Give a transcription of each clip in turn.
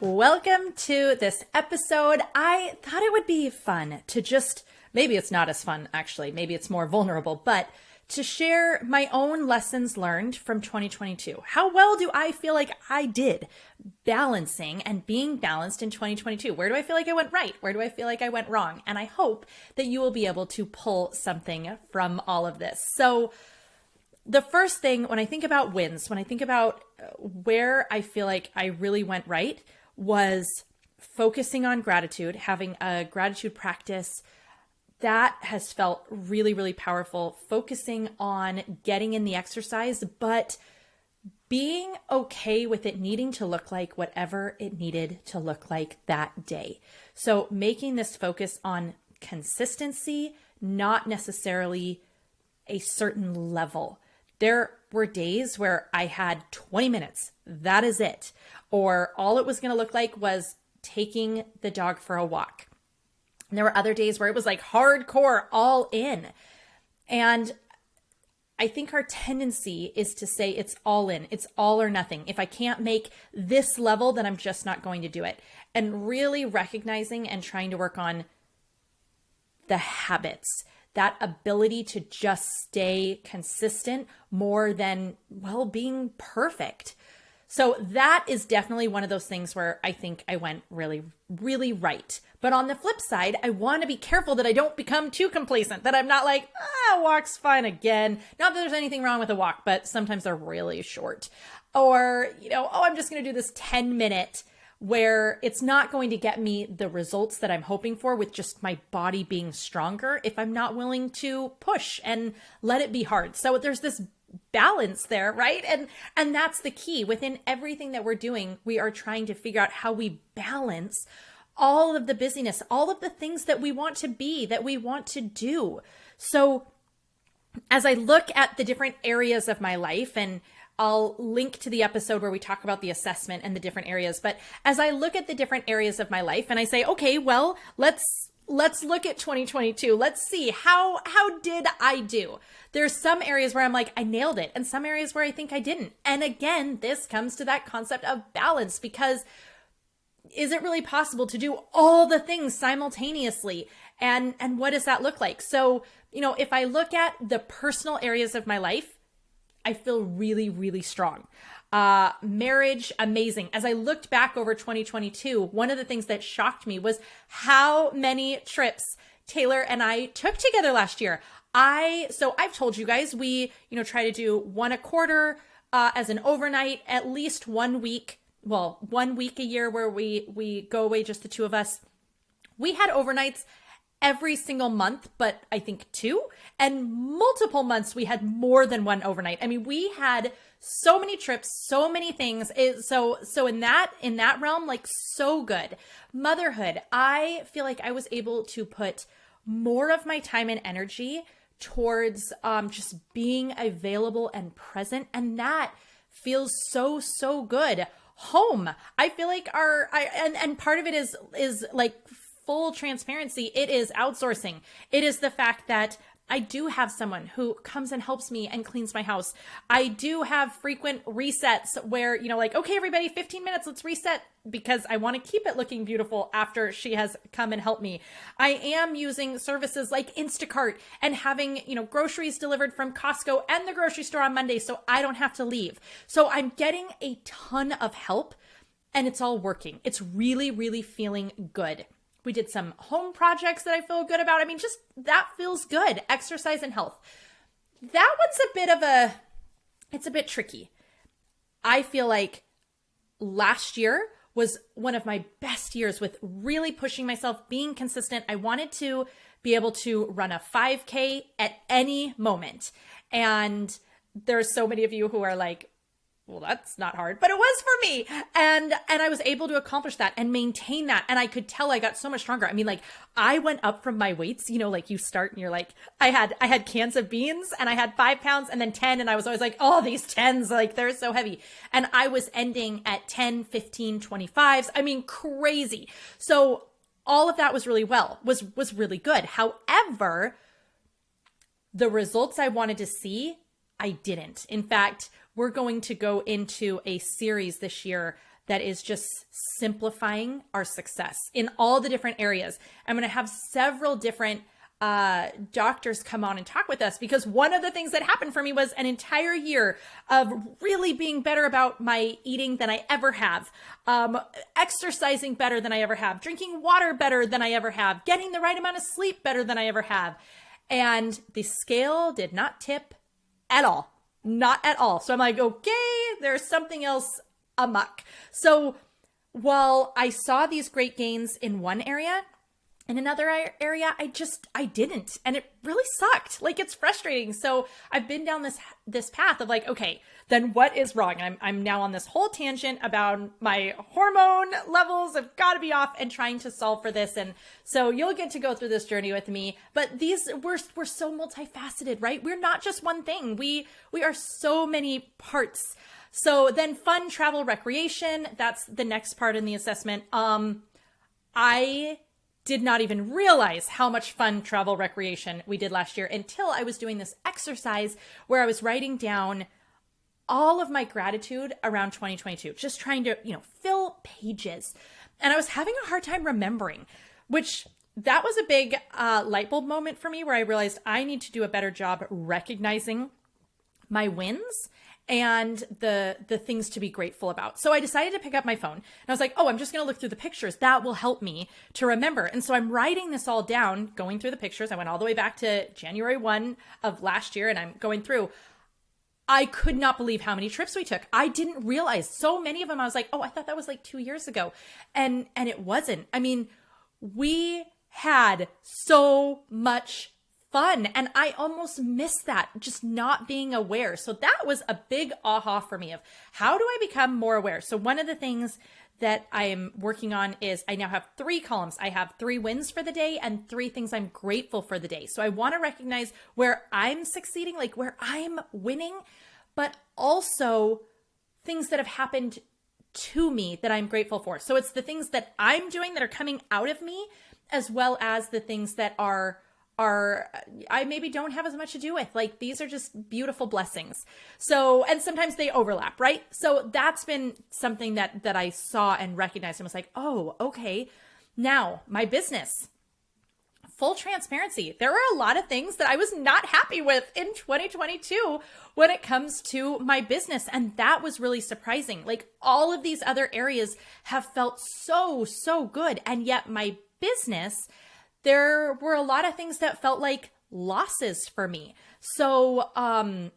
Welcome to this episode. I thought it would be fun to just, maybe it's not as fun actually, maybe it's more vulnerable, but to share my own lessons learned from 2022. How well do I feel like I did balancing and being balanced in 2022? Where do I feel like I went right? Where do I feel like I went wrong? And I hope that you will be able to pull something from all of this. So the first thing, when I think about wins, when I think about where I feel like I really went right, was focusing on gratitude, having a gratitude practice. That has felt really, really powerful, focusing on getting in the exercise, but being okay with it needing to look like whatever it needed to look like that day. So making this focus on consistency, not necessarily a certain level. There were days where I had 20 minutes. That is it. Or all it was going to look like was taking the dog for a walk. And there were other days where it was like hardcore, all in. And I think our tendency is to say it's all in, it's all or nothing. If I can't make this level, then I'm just not going to do it. And really recognizing and trying to work on the habits, that ability to just stay consistent more than, well, being perfect. So that is definitely one of those things where I think I went really, really right. But on the flip side, I want to be careful that I don't become too complacent, that I'm not like, walk's fine again. Not that there's anything wrong with a walk, but sometimes they're really short. Or, I'm just going to do this 10-minute where it's not going to get me the results that I'm hoping for with just my body being stronger if I'm not willing to push and let it be hard. So there's this balance there, right? And that's the key. Within everything that we're doing, we are trying to figure out how we balance all of the busyness, all of the things that we want to be, that we want to do. So as I look at the different areas of my life, and I'll link to the episode where we talk about the assessment and the different areas, but as I look at the different areas of my life and I say, okay, well, let's look at 2022. Let's see, how did I do? There's some areas where I'm like, I nailed it, and some areas where I think I didn't. And again, this comes to that concept of balance, because is it really possible to do all the things simultaneously? And what does that look like? So, if I look at the personal areas of my life, I feel really, really strong. Marriage, amazing. As I looked back over 2022, one of the things that shocked me was how many trips Taylor and I took together last year. So I've told you guys, we, try to do one a quarter, as an overnight, at least 1 week. Well, 1 week a year where we go away, just the two of us. We had overnights every single month, but I think 2, and multiple months we had more than one overnight. I mean, we had so many trips, so many things. So in that realm, like, so good. Motherhood, I feel like I was able to put more of my time and energy towards just being available and present, and that feels so, so good. Home, I feel like and part of it is like, full transparency, it is outsourcing. It is the fact that I do have someone who comes and helps me and cleans my house. I do have frequent resets where, okay, everybody, 15 minutes, let's reset, because I want to keep it looking beautiful after she has come and helped me. I am using services like Instacart and having, groceries delivered from Costco and the grocery store on Monday, so I don't have to leave. So I'm getting a ton of help, and it's all working. It's really, really feeling good. We did some home projects that I feel good about. I mean, just that feels good. Exercise and health. That one's it's a bit tricky. I feel like last year was one of my best years with really pushing myself, being consistent. I wanted to be able to run a 5K at any moment. And there's so many of you who are like, well, that's not hard, but it was for me. And I was able to accomplish that and maintain that. And I could tell I got so much stronger. I mean, like, I went up from my weights, like you start and you're like, I had cans of beans and I had 5 pounds and then 10. And I was always like, oh, these 10s, like, they're so heavy. And I was ending at 10, 15, 25s. I mean, crazy. So all of that was was really good. However, the results I wanted to see, I didn't. In fact, we're going to go into a series this year that is just simplifying our success in all the different areas. I'm going to have several different doctors come on and talk with us, because one of the things that happened for me was an entire year of really being better about my eating than I ever have, exercising better than I ever have, drinking water better than I ever have, getting the right amount of sleep better than I ever have. And the scale did not tip at all. Not at all. So I'm like, okay, there's something else amok. So while I saw these great gains in one area, in another area, I didn't. And it really sucked. Like, it's frustrating. So I've been down this path of like, okay, then what is wrong? And I'm now on this whole tangent about my hormone levels have got to be off and trying to solve for this. And so you'll get to go through this journey with me. But we're so multifaceted, right? We're not just one thing. We are so many parts. So then fun, travel, recreation, that's the next part in the assessment. I did not even realize how much fun, travel, recreation we did last year until I was doing this exercise where I was writing down all of my gratitude around 2022, just trying to, fill pages. And I was having a hard time remembering, which that was a big light bulb moment for me, where I realized I need to do a better job recognizing my wins and the things to be grateful about. So I decided to pick up my phone and I was like, oh, I'm just going to look through the pictures. That will help me to remember. And so I'm writing this all down, going through the pictures. I went all the way back to January 1 of last year and I'm going through. I could not believe how many trips we took. I didn't realize so many of them. I was like, oh, I thought that was like 2 years ago. And it wasn't. I mean, we had so much fun. And I almost missed that, just not being aware. So that was a big aha for me of how do I become more aware? So one of the things that I am working on is I now have 3 columns. I have 3 wins for the day and 3 things I'm grateful for the day. So I want to recognize where I'm succeeding, like where I'm winning, but also things that have happened to me that I'm grateful for. So it's the things that I'm doing that are coming out of me, as well as the things that are I maybe don't have as much to do with. Like, these are just beautiful blessings. So, and sometimes they overlap, right? So that's been something that I saw and recognized and was like, oh, okay. Now my business, full transparency. There were a lot of things that I was not happy with in 2022 when it comes to my business. And that was really surprising. Like, all of these other areas have felt so good. And yet my business, there were a lot of things that felt like losses for me. So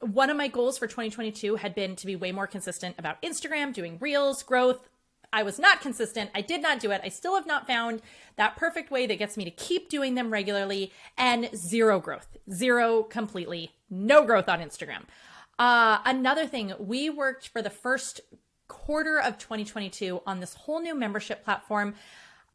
one of my goals for 2022 had been to be way more consistent about Instagram, doing reels, growth. I was not consistent. I did not do it. I still have not found that perfect way that gets me to keep doing them regularly, and zero growth, completely no growth on Instagram. Another thing, we worked for the first quarter of 2022 on this whole new membership platform.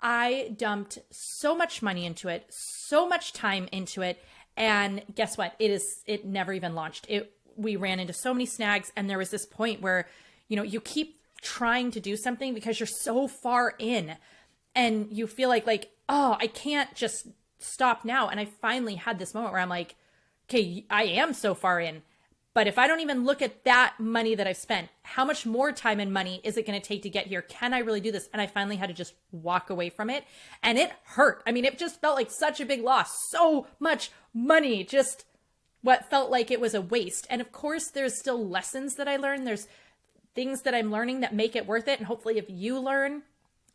I dumped so much money into it, so much time into it. And guess what? It never even launched. We ran into so many snags. And there was this point where, you keep trying to do something because you're so far in and you feel like, oh, I can't just stop now. And I finally had this moment where I'm like, okay, I am so far in. But if I don't even look at that money that I've spent, how much more time and money is it going to take to get here? Can I really do this? And I finally had to just walk away from it. And it hurt. I mean, it just felt like such a big loss. So much money, just what felt like it was a waste. And of course, there's still lessons that I learned. There's things that I'm learning that make it worth it. And hopefully if you learn,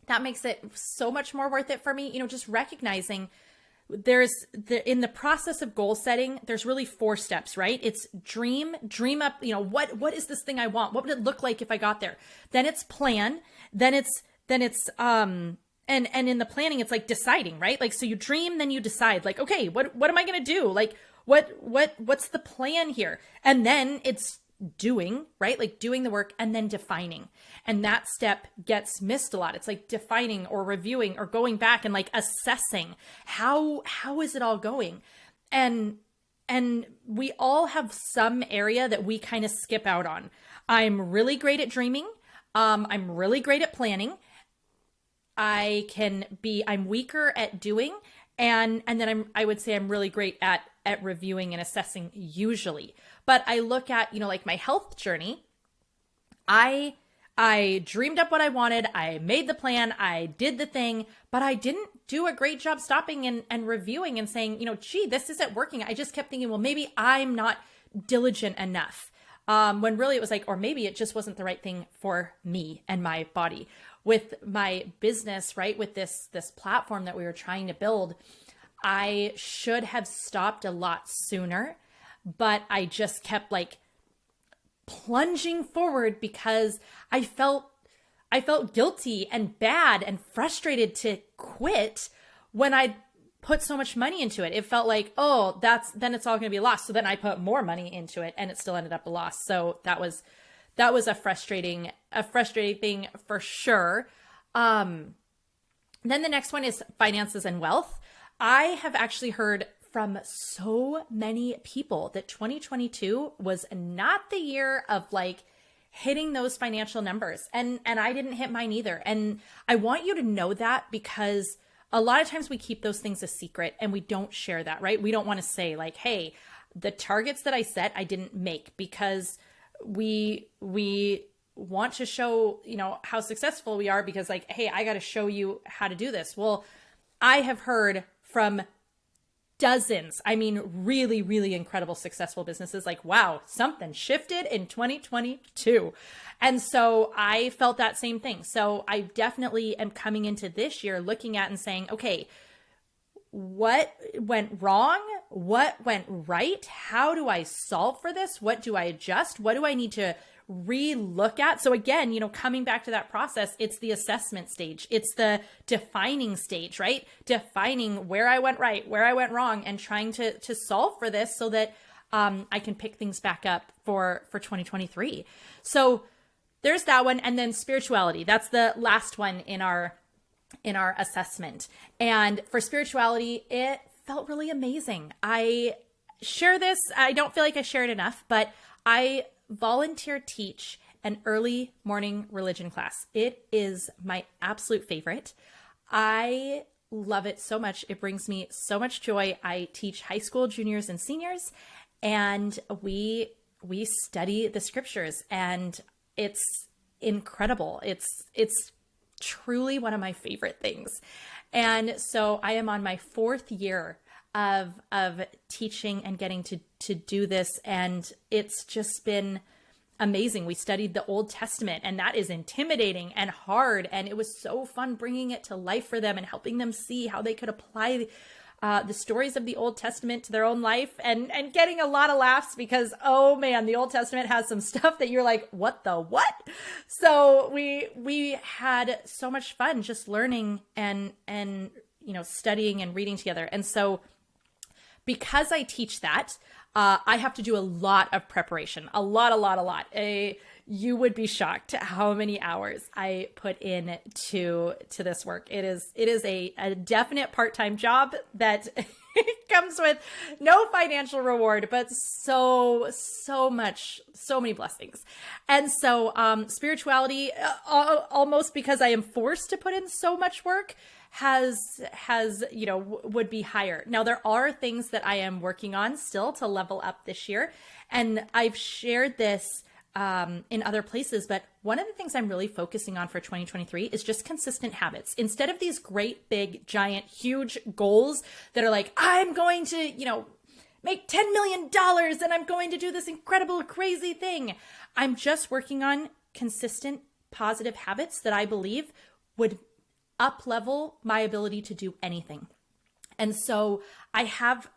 that makes it so much more worth it for me. Just recognizing in the process of goal setting, there's really 4 steps, right? It's dream up, what is this thing I want? What would it look like if I got there? Then it's plan. Then it's and in the planning, it's like deciding, right? Like, so you dream, then you decide, like, okay, what am I going to do? Like, what's the plan here? And then it's doing, right? Like doing the work and then defining. And that step gets missed a lot. It's like defining or reviewing or going back and like assessing how is it all going? And we all have some area that we kind of skip out on. I'm really great at dreaming. I'm really great at planning. I'm weaker at doing. And then I would say I'm really great at reviewing and assessing usually. But I look at, like my health journey. I I dreamed up what I wanted. I made the plan. I did the thing, but I didn't do a great job stopping and reviewing and saying, gee, this isn't working. I just kept thinking, well, maybe I'm not diligent enough. When really it was like, or maybe it just wasn't the right thing for me and my body. With my business, right? With this platform that we were trying to build, I should have stopped a lot sooner, but I just kept like plunging forward because I felt guilty and bad and frustrated to quit when I put so much money into it. It felt like, oh, then it's all going to be lost. So then I put more money into it and it still ended up a loss. So that was a frustrating thing for sure. Then the next one is finances and wealth. I have actually heard from so many people that 2022 was not the year of like hitting those financial numbers. And I didn't hit mine either. And I want you to know that because a lot of times we keep those things a secret and we don't share that, right? We don't want to say like, hey, the targets that I set, I didn't make, because we want to show, how successful we are, because like, hey, I got to show you how to do this. Well, I have heard from dozens, really, really incredible, successful businesses like, wow, something shifted in 2022. And so I felt that same thing. So I definitely am coming into this year looking at and saying, okay, what went wrong? What went right? How do I solve for this? What do I adjust? What do I need to re-look at? So again, coming back to that process, it's the assessment stage. It's the defining stage, right? Defining where I went right, where I went wrong, and trying to solve for this so that I can pick things back up for 2023. So there's that one. And then spirituality. That's the last one in our assessment. And for spirituality, it felt really amazing. I share this. I don't feel like I share it enough, but I volunteer teach an early morning religion class. It is my absolute favorite. I love it so much. It brings me so much joy. I teach high school juniors and seniors, and we study the scriptures, and it's incredible. It's truly one of my favorite things. And so I am on my 4th year of teaching and getting to do this. And it's just been amazing. We studied the Old Testament, and that is intimidating and hard. And it was so fun bringing it to life for them and helping them see how they could apply the stories of the Old Testament to their own life, and getting a lot of laughs because, oh man, the Old Testament has some stuff that you're like, what the what? So we had so much fun just learning and studying and reading together. And so because I teach that, I have to do a lot of preparation, a lot. You would be shocked how many hours I put in to this work. It is a definite part-time job that comes with no financial reward, but so many blessings. And so spirituality, almost because I am forced to put in so much work, has would be higher. Now, there are things that I am working on still to level up this year, and I've shared this in other places, but one of the things I'm really focusing on for 2023 is just consistent habits. Instead of these great, big, giant, huge goals that are like, I'm going to, make $10 million and I'm going to do this incredible, crazy thing. I'm just working on consistent, positive habits that I believe would up level my ability to do anything. And so I have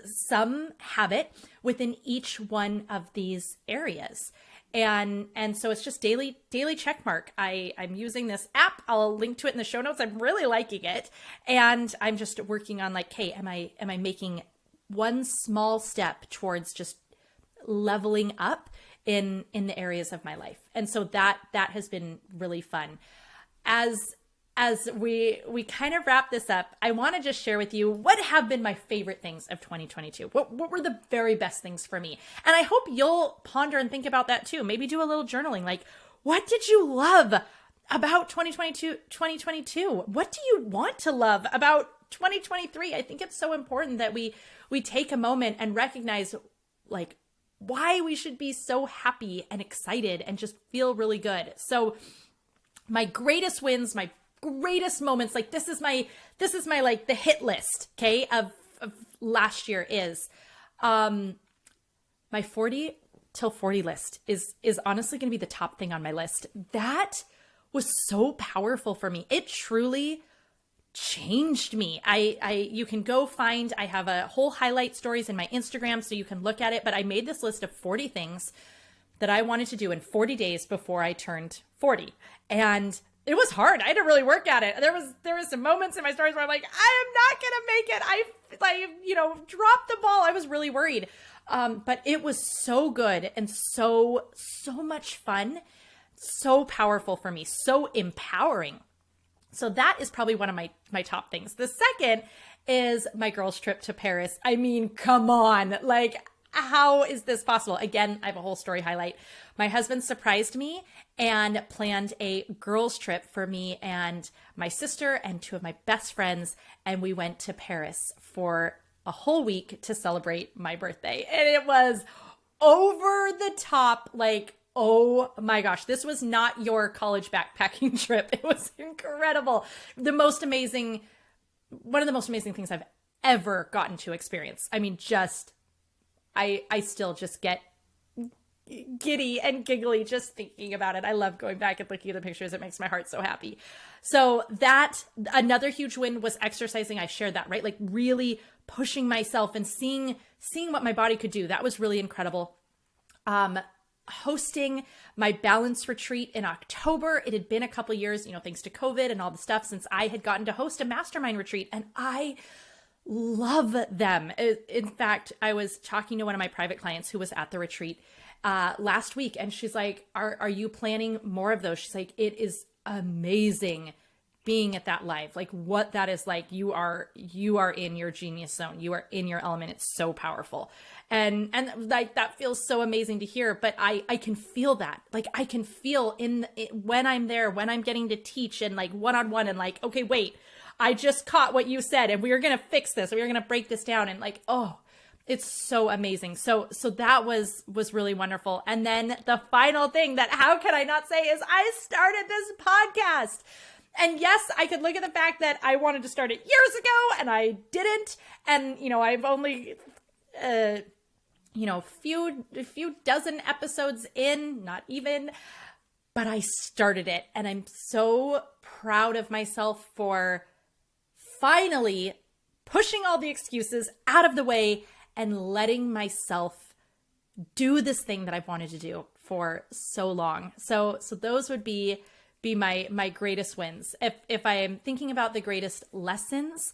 some habit within each one of these areas. And so it's just daily check mark. I'm using this app. I'll link to it in the show notes. I'm really liking it. And I'm just working on like, hey, am I making one small step towards just leveling up in the areas of my life? And so that has been really fun. As we kind of wrap this up, I want to just share with you what have been my favorite things of 2022. What were the very best things for me? And I hope you'll ponder and think about that too. Maybe do a little journaling. Like, what did you love about 2022? What do you want to love about 2023? I think it's so important that we take a moment and recognize, like, why we should be so happy and excited and just feel really good. So my greatest wins, my greatest moments, like this is my like the hit list, okay, of last year is my 40 till 40 list is honestly going to be the top thing on my list. That was so powerful for me. It truly changed me. You can go find, I have a whole highlight stories in my Instagram so you can look at it, but I made this list of 40 things that I wanted to do in 40 days before I turned 40. And it was hard. I had to really work at it. There was some moments in my stories where I'm like, I am not going to make it. I dropped the ball. I was really worried. But it was so good and so much fun, so powerful for me, so empowering. So that is probably one of my top things. The second is my girls' trip to Paris. I mean, come on, like, how is this possible? Again, I have a whole story highlight. My husband surprised me and planned a girls' trip for me and my sister and two of my best friends. And we went to Paris for a whole week to celebrate my birthday. And it was over the top, like, oh my gosh, this was not your college backpacking trip. It was incredible. One of the most amazing things I've ever gotten to experience. I mean, I still just get giddy and giggly just thinking about it. I love going back and looking at the pictures. It makes my heart so happy. So that, another huge win was exercising. I shared that, right? Like really pushing myself and seeing what my body could do. That was really incredible. Hosting my balance retreat in October. It had been a couple years, thanks to COVID and all the stuff, since I had gotten to host a mastermind retreat, and I love them. In fact, I was talking to one of my private clients who was at the retreat last week, and she's like, are you planning more of those? She's like, it is amazing being at that live, like what that is like. You are in your genius zone. You are in your element. It's so powerful. And like, that feels so amazing to hear, but I can feel that. Like I can feel when I'm there, when I'm getting to teach and like one-on-one and like, okay, wait, I just caught what you said and we are going to fix this. We are going to break this down. And like, oh, it's so amazing. So that was really wonderful. And then the final thing that how can I not say is I started this podcast. And yes, I could look at the fact that I wanted to start it years ago and I didn't. And, I've only, a few dozen episodes in, not even, but I started it. And I'm so proud of myself for finally pushing all the excuses out of the way and letting myself do this thing that I've wanted to do for so long. So those would be my greatest wins. If I am thinking about the greatest lessons,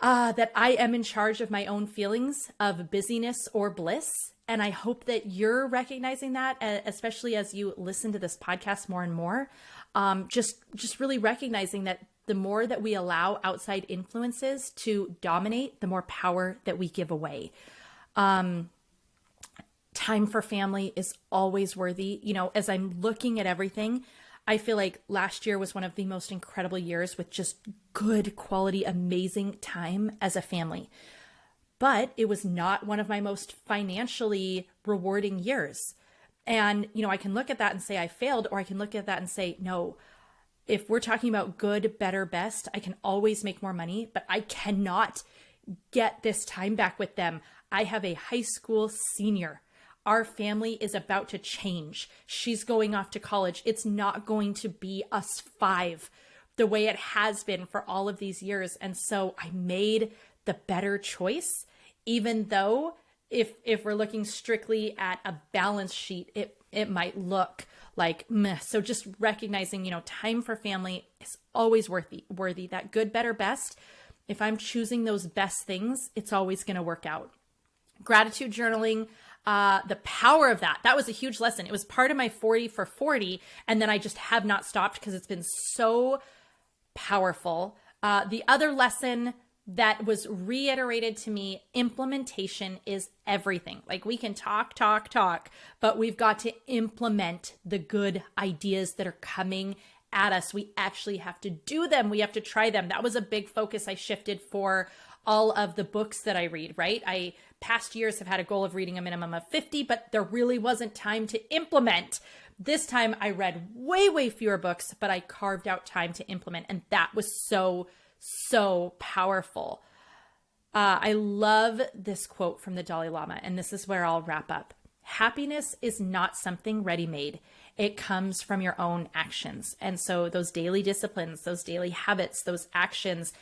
that I am in charge of my own feelings of busyness or bliss. And I hope that you're recognizing that, especially as you listen to this podcast more and more. Just really recognizing that the more that we allow outside influences to dominate, the more power that we give away. Time for family is always worthy. As I'm looking at everything, I feel like last year was one of the most incredible years with just good quality, amazing time as a family. But it was not one of my most financially rewarding years. And, I can look at that and say I failed, or I can look at that and say, no, if we're talking about good, better, best, I can always make more money, but I cannot get this time back with them. I have a high school senior. Our family is about to change. She's going off to college. It's not going to be us five the way it has been for all of these years. And so I made the better choice, even though if we're looking strictly at a balance sheet, it might look like meh. So just recognizing, time for family is always worthy. That good, better, best. If I'm choosing those best things, it's always going to work out. Gratitude journaling, the power of that was a huge lesson. It was part of my 40 for 40. And then I just have not stopped because it's been so powerful. The other lesson that was reiterated to me, implementation is everything. Like we can talk, but we've got to implement the good ideas that are coming at us. We actually have to do them. We have to try them. That was a big focus I shifted for all of the books that I read, right? past years have had a goal of reading a minimum of 50, but there really wasn't time to implement. This time I read way, way fewer books, but I carved out time to implement. And that was so, so powerful. I love this quote from the Dalai Lama, and this is where I'll wrap up. Happiness is not something ready-made. It comes from your own actions. And so those daily disciplines, those daily habits, those actions,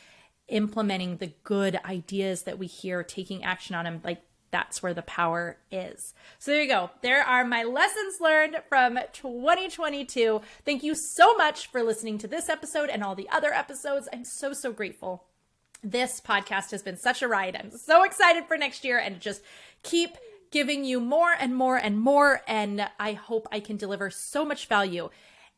implementing the good ideas that we hear, taking action on them, like that's where the power is. So there you go. There are my lessons learned from 2022. Thank you so much for listening to this episode and all the other episodes. I'm so, so grateful. This podcast has been such a ride. I'm so excited for next year and just keep giving you more and more and more. And I hope I can deliver so much value.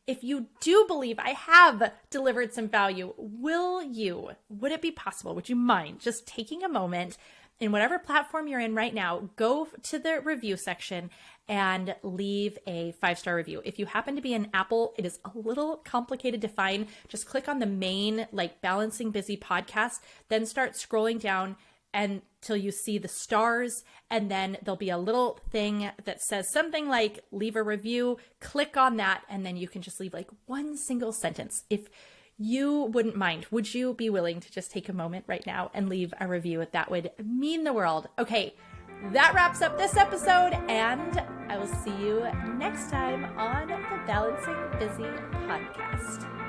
If you do believe I have delivered some value, would it be possible? Would you mind just taking a moment in whatever platform you're in right now, go to the review section and leave a 5-star review. If you happen to be in Apple, it is a little complicated to find. Just click on the main, like Balancing Busy podcast, then start scrolling down until you see the stars. And then there'll be a little thing that says something like leave a review. Click on that. And then you can just leave like one single sentence. If you wouldn't mind, would you be willing to just take a moment right now and leave a review? That would mean the world. Okay, that wraps up this episode, and I will see you next time on the Balancing Busy podcast.